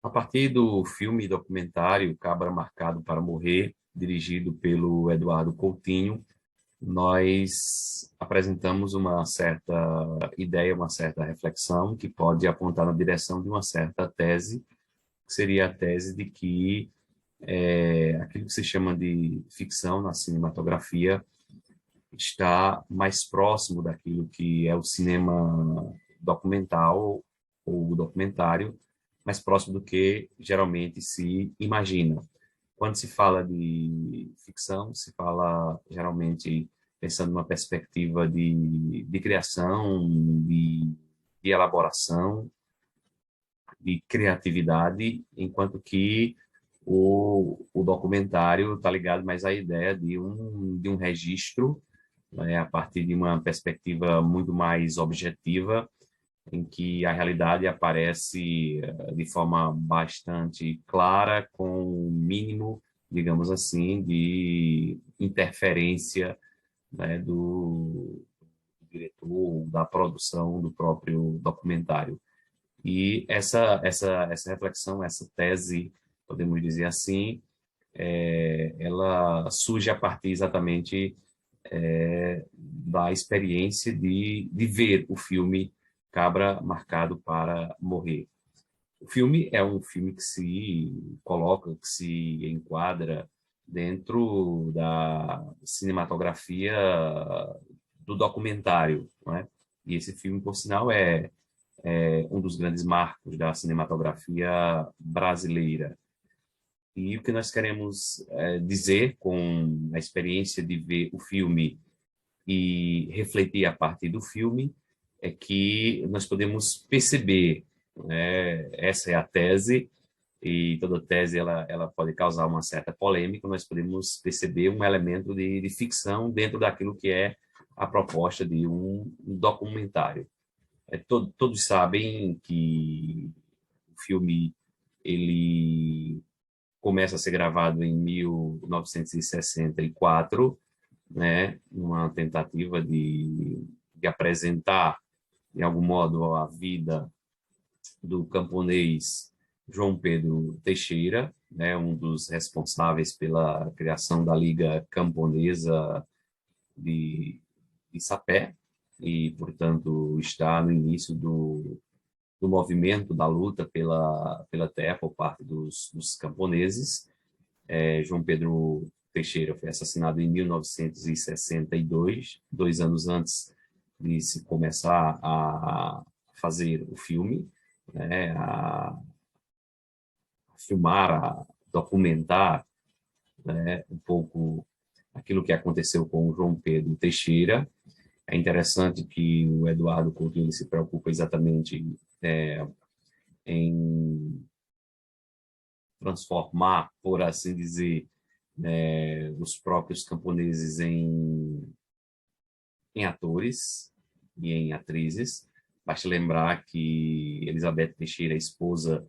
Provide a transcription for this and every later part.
A partir do filme e documentário Cabra Marcado para Morrer, dirigido pelo Eduardo Coutinho, nós apresentamos uma certa ideia, uma certa reflexão que pode apontar na direção de uma certa tese, que seria a tese de que aquilo que se chama de ficção na cinematografia está mais próximo daquilo que é o cinema documental ou documentário, mais próximo do que geralmente se imagina. Quando se fala de ficção, se fala geralmente pensando numa perspectiva de criação, de elaboração, de criatividade, enquanto que o documentário está ligado mais à ideia de um registro, né, a partir de uma perspectiva muito mais objetiva, em que a realidade aparece de forma bastante clara, com o mínimo, digamos assim, de interferência, né, do diretor, da produção do próprio documentário. E essa reflexão, essa tese, podemos dizer assim, ela surge a partir exatamente da experiência de ver o filme Cabra Marcado para Morrer. O filme é um filme que se coloca, que se enquadra dentro da cinematografia do documentário, não é? E esse filme, por sinal, é um dos grandes marcos da cinematografia brasileira. E o que nós queremos dizer com a experiência de ver o filme e refletir a partir do filme é que nós podemos perceber, né, essa é a tese, e toda tese ela pode causar uma certa polêmica, nós podemos perceber um elemento de ficção dentro daquilo que é a proposta de um documentário. Todos sabem que o filme ele começa a ser gravado em 1964, né, uma tentativa de apresentar, de algum modo, a vida do camponês João Pedro Teixeira, né, um dos responsáveis pela criação da Liga Camponesa de Sapé, e, portanto, está no início do movimento da luta pela terra por parte dos camponeses. João Pedro Teixeira foi assassinado em 1962, 2 anos antes de se começar a fazer o filme, né, a filmar, a documentar, né, um pouco aquilo que aconteceu com o João Pedro Teixeira. É interessante que o Eduardo Coutinho se preocupa exatamente em transformar, por assim dizer, os próprios camponeses em atores e em atrizes. Basta lembrar que Elizabeth Teixeira, esposa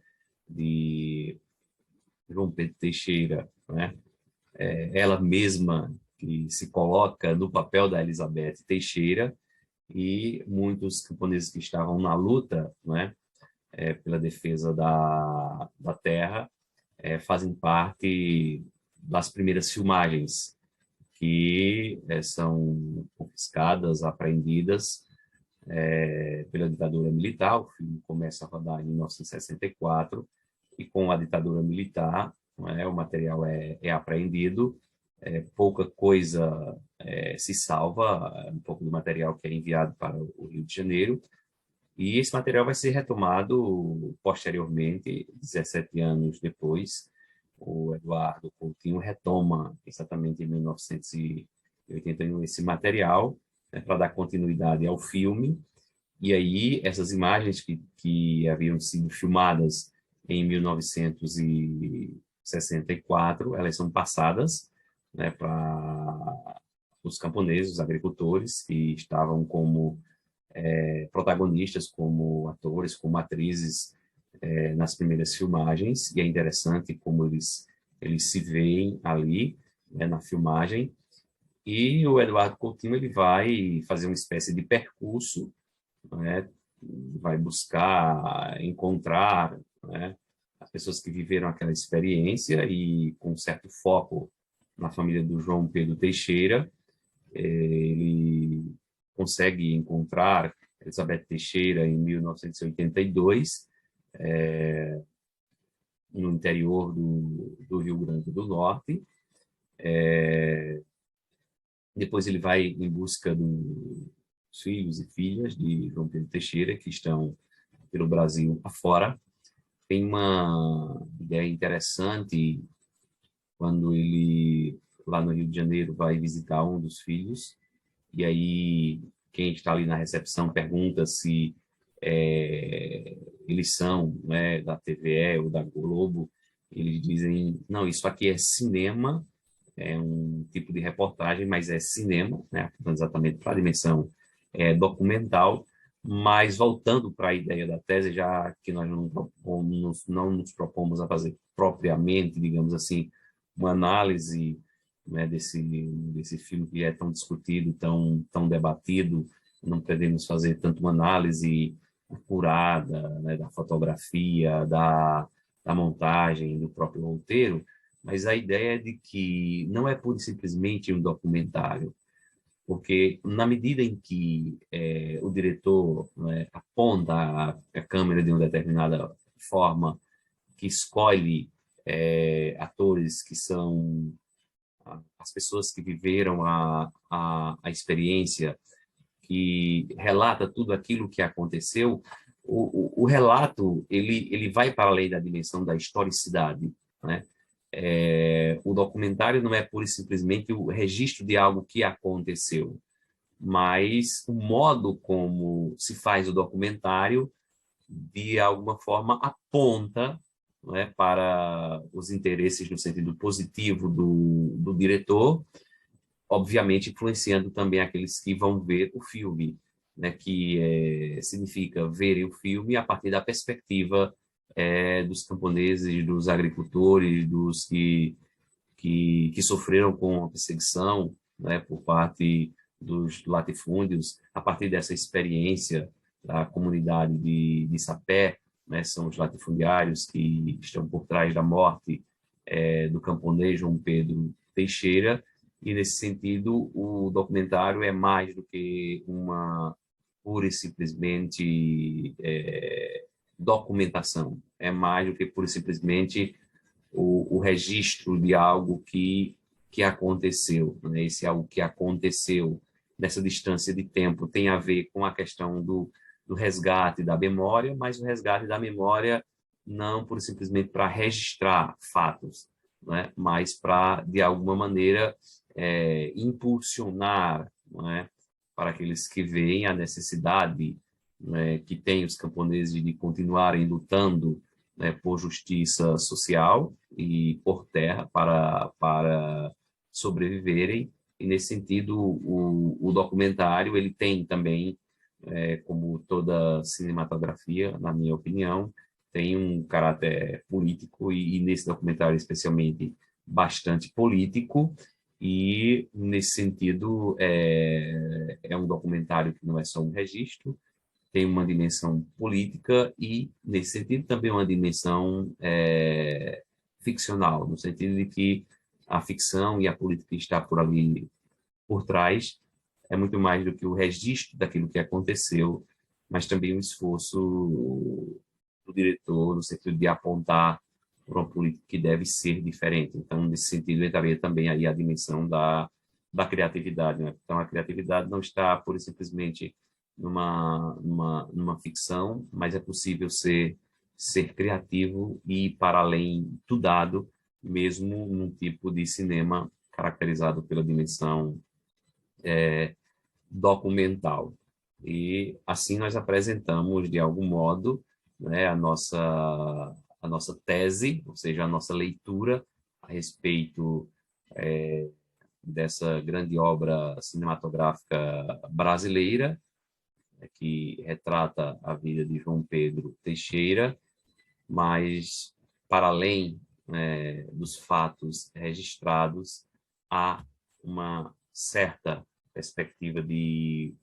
de João Pedro Teixeira, né, ela mesma que se coloca no papel da Elizabeth Teixeira, e muitos camponeses que estavam na luta, né, pela defesa da terra, fazem parte das primeiras filmagens que são confiscadas, apreendidas pela ditadura militar. O filme começa a rodar em 1964 e com a ditadura militar, o material é apreendido, pouca coisa se salva, um pouco do material que é enviado para o Rio de Janeiro, e esse material vai ser retomado posteriormente, 17 anos depois. O Eduardo Coutinho retoma exatamente em 1981 esse material, né, para dar continuidade ao filme. E aí, essas imagens que haviam sido filmadas em 1964, elas são passadas, né, para os camponeses, os agricultores, que estavam como protagonistas, como atores, como atrizes, nas primeiras filmagens. E é interessante como eles se veem ali, né, na filmagem. E o Eduardo Coutinho ele vai fazer uma espécie de percurso, né, vai buscar encontrar, né, as pessoas que viveram aquela experiência e com certo foco na família do João Pedro Teixeira, ele consegue encontrar Elizabeth Teixeira em 1982, no interior do Rio Grande do Norte. Depois ele vai em busca dos filhos e filhas de João Pedro Teixeira, que estão pelo Brasil afora. Tem uma ideia interessante quando ele, lá no Rio de Janeiro, vai visitar um dos filhos, e aí quem está ali na recepção pergunta se eles são, né, da TVE ou da Globo. Eles dizem, não, isso aqui é cinema, é um tipo de reportagem, mas é cinema, né, exatamente para a dimensão documental. Mas voltando para a ideia da tese, já que nós não nos propomos a fazer propriamente, digamos assim, uma análise, né, desse filme que é tão discutido, tão debatido. Não podemos fazer tanto uma análise apurada, né, da fotografia, da montagem, do próprio roteiro, mas a ideia é de que não é pura e simplesmente um documentário, porque na medida em que o diretor, né, aponta a câmera de uma determinada forma, que escolhe atores que são as pessoas que viveram a experiência, que relata tudo aquilo que aconteceu, o relato ele vai para além da dimensão da historicidade, né? O documentário não é pura e simplesmente o registro de algo que aconteceu, mas o modo como se faz o documentário, de alguma forma, aponta, né, para os interesses no sentido positivo do diretor, obviamente influenciando também aqueles que vão ver o filme, né, que significa verem o filme a partir da perspectiva dos camponeses, dos agricultores, dos que sofreram com a perseguição, né, por parte dos latifúndios, a partir dessa experiência da comunidade de Sapé, né, são os latifundiários que estão por trás da morte do camponês João Pedro Teixeira, e nesse sentido o documentário é mais do que uma pura e simplesmente documentação, é mais do que pura e simplesmente o registro de algo que aconteceu, né? Esse algo que aconteceu nessa distância de tempo tem a ver com a questão do resgate da memória, mas o resgate da memória não por simplesmente para registrar fatos, né? Mas para, de alguma maneira, impulsionar, né, para aqueles que veem a necessidade, né, que têm os camponeses de continuarem lutando, né, por justiça social e por terra para sobreviverem. E nesse sentido o documentário ele tem também, como toda cinematografia, na minha opinião, tem um caráter político e nesse documentário especialmente bastante político. E nesse sentido é um documentário que não é só um registro, tem uma dimensão política e, nesse sentido, também uma dimensão ficcional, no sentido de que a ficção e a política que está por ali, por trás, é muito mais do que o registro daquilo que aconteceu, mas também um esforço do diretor, no sentido de apontar para uma política que deve ser diferente. Então, nesse sentido, entraria também aí a dimensão da criatividade, né? Então, a criatividade não está pura e simplesmente numa ficção, mas é possível ser criativo e ir para além do dado, mesmo num tipo de cinema caracterizado pela dimensão documental. E assim nós apresentamos, de algum modo, né, a nossa tese, ou seja, a nossa leitura a respeito dessa grande obra cinematográfica brasileira, que retrata a vida de João Pedro Teixeira, mas, para além, dos fatos registrados, há uma certa perspectiva de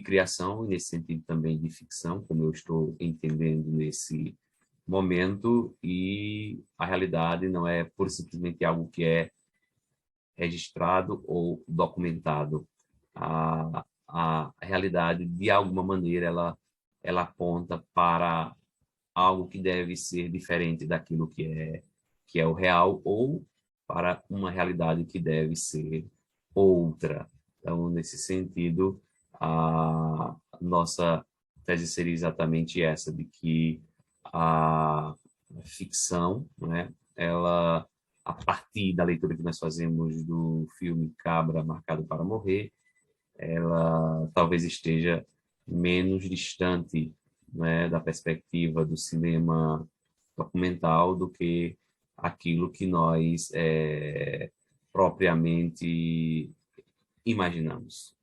criação, e nesse sentido também de ficção, como eu estou entendendo nesse momento e a realidade não é pura e simplesmente algo que é registrado ou documentado. A realidade, de alguma maneira, ela aponta para algo que deve ser diferente daquilo que é o real ou para uma realidade que deve ser outra. Então, nesse sentido, a nossa tese seria exatamente essa, de que a ficção, né, ela, a partir da leitura que nós fazemos do filme Cabra Marcado para Morrer, ela talvez esteja menos distante, né, da perspectiva do cinema documental do que aquilo que nós propriamente imaginamos.